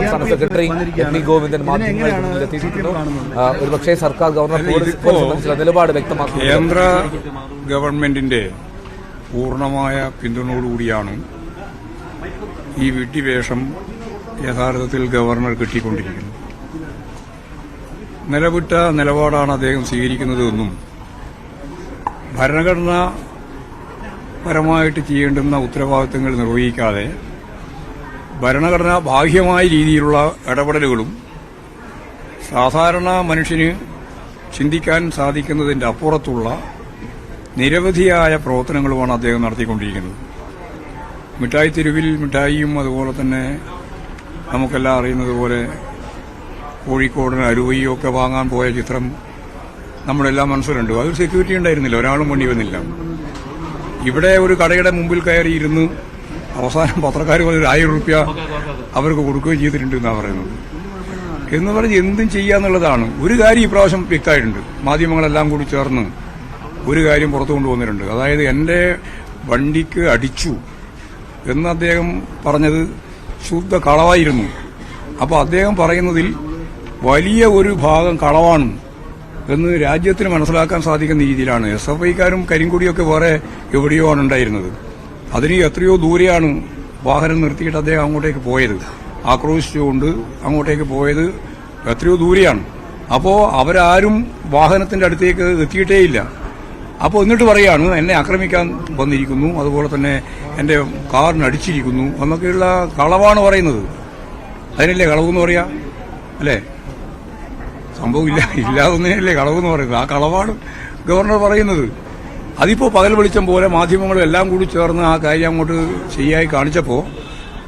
സംസ്ഥാന secretary MV. Govindan മാധ്യമങ്ങളുടെ മുന്നിൽ എത്തിയിരിക്കുന്നു. ഒരുപക്ഷെ സർക്കാർ ഗവർണർ നിലപാട് വ്യക്തമാക്കും. കേന്ദ്ര ഗവൺമെന്റിന്റെ പൂർണ്ണമായ പിന്തുണയോടുകൂടിയാണ് ഈ വിഡ്ഢിവേഷം യഥാർത്ഥത്തിൽ ഗവർണർ കിട്ടിക്കൊണ്ടിരിക്കുന്നത്. നിലവിട്ട നിലപാടാണ് അദ്ദേഹം സ്വീകരിക്കുന്നതെന്നും ഭരണഘടനാപരമായിട്ട് ചെയ്യേണ്ടുന്ന ഉത്തരവാദിത്തങ്ങൾ നിർവഹിക്കാതെ ഭരണഘടന ബാഹ്യമായ രീതിയിലുള്ള ഇടപെടലുകളും സാധാരണ മനുഷ്യന് ചിന്തിക്കാൻ സാധിക്കുന്നതിന്റെ അപ്പുറത്തുള്ള നിരവധിയായ പ്രവർത്തനങ്ങളുമാണ് അദ്ദേഹം നടത്തിക്കൊണ്ടിരിക്കുന്നത്. മിഠായി തെരുവിൽ മിഠായിയും അതുപോലെ തന്നെ നമുക്കെല്ലാം അറിയുന്നത് പോലെ കോഴിക്കോടിന് അരുവയും ഒക്കെ വാങ്ങാൻ പോയ ചിത്രം നമ്മളെല്ലാം മനസ്സിലുണ്ട്. അതൊരു സെക്യൂരിറ്റി ഉണ്ടായിരുന്നില്ല, ഒരാളും വേണ്ടി വന്നില്ല. ഇവിടെ ഒരു കടയുടെ മുമ്പിൽ കയറി ഇരുന്ന് അവസാനം പത്രക്കാർ പോലെ 1000 രൂപ അവർക്ക് കൊടുക്കുകയും ചെയ്തിട്ടുണ്ട് എന്നാണ് പറയുന്നത്. എന്ന് പറഞ്ഞ് എന്തും ചെയ്യാന്നുള്ളതാണ്. ഒരു കാര്യം ഇപ്രാവശ്യം വ്യക്തമായിട്ടുണ്ട്. മാധ്യമങ്ങളെല്ലാം കൂടി ചേർന്ന് ഒരു കാര്യം പുറത്തു കൊണ്ടുവന്നിട്ടുണ്ട്. അതായത് എന്റെ വണ്ടിക്ക് അടിച്ചു എന്ന് അദ്ദേഹം പറഞ്ഞത് ശുദ്ധ കളവായിരുന്നു. അപ്പോൾ അദ്ദേഹം പറയുന്നതിൽ വലിയ ഒരു ഭാഗം കളവാണ് എന്ന് രാജ്യത്തിന് മനസ്സിലാക്കാൻ സാധിക്കുന്ന രീതിയിലാണ്. SFIക്കാരും കരിങ്കൊടിയൊക്കെ വേറെ എവിടെയോ ആണ് ഉണ്ടായിരുന്നത്. അതിന് എത്രയോ ദൂരെയാണ് വാഹനം നിർത്തിയിട്ട് അദ്ദേഹം അങ്ങോട്ടേക്ക് പോയത്. ആക്രോശിച്ചുകൊണ്ട് അങ്ങോട്ടേക്ക് പോയത് എത്രയോ ദൂരെയാണ്. അപ്പോൾ അവരാരും വാഹനത്തിന്റെ അടുത്തേക്ക് എത്തിയിട്ടേയില്ല. അപ്പോൾ എന്നിട്ട് പറയാണ് എന്നെ ആക്രമിക്കാൻ വന്നിരിക്കുന്നു, അതുപോലെ തന്നെ എന്റെ കാറിന് അടിച്ചിരിക്കുന്നു എന്നൊക്കെയുള്ള കളവാണ് പറയുന്നത്. അതിനല്ലേ കളവെന്ന് പറയാ, അല്ലേ? സംഭവം ഇല്ലാതൊന്നിനല്ലേ കളവെന്ന് പറയുന്നത്. ആ കളവാണ് ഗവർണർ പറയുന്നത്. അതിപ്പോ പകൽ വെളിച്ചം പോലെ മാധ്യമങ്ങളും എല്ലാം കൂടി ചേർന്ന് ആ കാര്യം അങ്ങോട്ട് ശരിയായി കാണിച്ചപ്പോൾ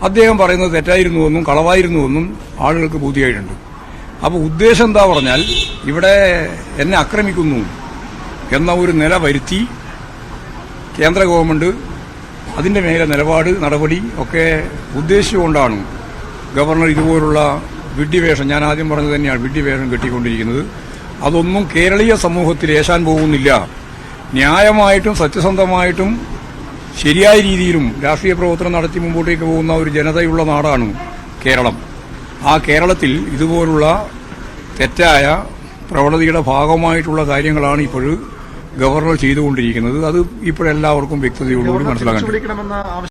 അദ്ദേഹം പറയുന്നത് തെറ്റായിരുന്നുവെന്നും കളവായിരുന്നുവെന്നും ആളുകൾക്ക് ബോധ്യമായിട്ടുണ്ട്. അപ്പോൾ ഉദ്ദേശം എന്താ പറഞ്ഞാൽ ഇവിടെ എന്നെ ആക്രമിക്കുന്നു എന്ന ഒരു നില വരുത്തി കേന്ദ്ര ഗവൺമെന്റ് അതിന്റെ മേലെ നിലപാട് നടപടി ഒക്കെ ഉദ്ദേശിച്ചുകൊണ്ടാണ് ഗവർണർ ഇതുപോലുള്ള വിഡ്ഢിവേഷം, ഞാൻ ആദ്യം പറഞ്ഞത് തന്നെയാണ്, വിഡ്ഢിവേഷം കെട്ടിക്കൊണ്ടിരിക്കുന്നത്. അതൊന്നും കേരളീയ സമൂഹത്തിൽ ഏശാൻ പോകുന്നില്ല. ന്യായമായിട്ടും സത്യസന്ധമായിട്ടും ശരിയായ രീതിയിലും രാഷ്ട്രീയ പ്രവർത്തനം നടത്തി മുമ്പോട്ടേക്ക് പോകുന്ന ഒരു ജനതയുള്ള നാടാണ് കേരളം. ആ കേരളത്തിൽ ഇതുപോലുള്ള തെറ്റായ പ്രവണതയുടെ ഭാഗമായിട്ടുള്ള കാര്യങ്ങളാണ് ഇപ്പോഴും ഗവർണർ ചെയ്തുകൊണ്ടിരിക്കുന്നത്. അത് ഇപ്പോഴെല്ലാവർക്കും വ്യക്തതയോടുകൂടി മനസ്സിലാക്കാൻ